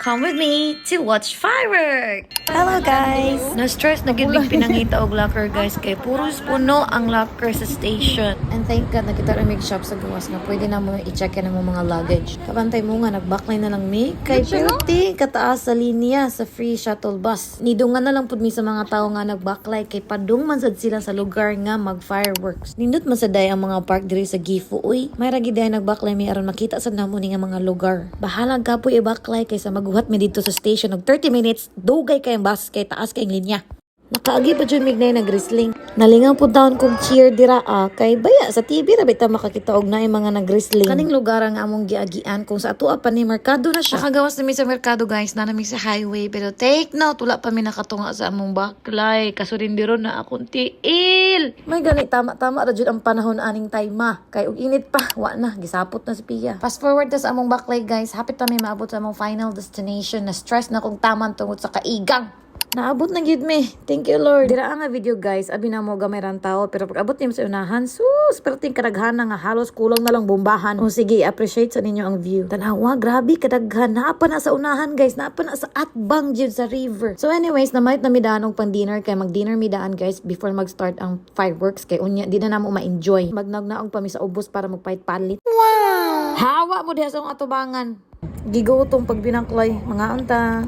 Come with me to watch fireworks! Hello guys! Na-stress na gilig pinangita og locker guys kay puros puno ang locker sa station. And thank God nakita rin may shop sa gawas nga pwede na mo i-check na mo mga luggage. Kabantay mo nga nag-backline na lang mi kay Pirti kataas sa linya sa free shuttle bus. Nidungan na lang pud mi sa mga tao nga nag-backline kay padung man sad sila sa lugar nga mag-fireworks. Nindot man saday ang mga park diri sa Gifu. Uy, may ragi day nag-backline mi aron makita sad namo ni nga mga lugar. Bahalag ka po i-backline kaysa maguhat mi dito sa station og 30 minutes dugay kay ang bus kay taas kay ang linya. Nakaagi pa dyan mignay nag-wrestling. Nalingaw po taon kong cheer dira kay baya sa TV ra bita makakita og naay mga nag-wrestling. Kaning lugar nga among giagian kung sa atua pa ni merkado na siya. Nakagawas na mi sa merkado guys, na nami sa highway pero take note wala pa mi nakatunga sa among baklay. Kasurindiro na akong tiil. May gani tama-tama ra jud ang panahon aning time kay og init pa wa na gisapot na si Pia. Fast forward ta sa among baklay guys, hapit ta mi maabot sa among final destination. Na stress na kong taman tungod sa kaigang. Naabot na gid me. Thank you Lord. Dira nga video guys, abi na mo gamay ran tao pero pag abot nimo sa unahan, sus, perting kadaghan nga halos kulang na lang bombahan. O sige, appreciate sa ninyo ang view. Tanawa, grabe kadaghan. Naapa na sa unahan guys, naapa na sa atbang jud sa river. So anyways, namait na mi daan og pang dinner kay mag-dinner mi daan guys before mag-start ang fireworks kay unya di na namo ma-enjoy. Magnagnaog pa mi sa ubos para magpait palit. Wow! Hawa mo diha sa akong atubangan. Gigutong pag binaklay, mga anta.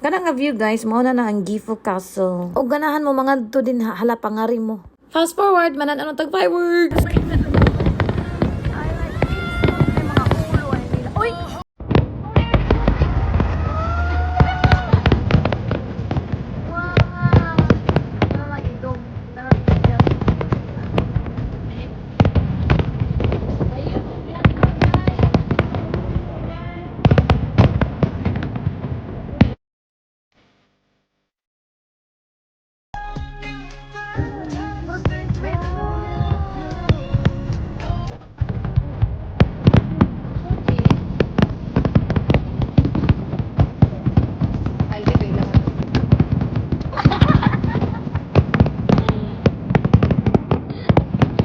Kana nga view guys, mao na ang Gifu Castle. O ganahan mo mga to din hala pangari mo. Fast forward, manan anong tag fireworks.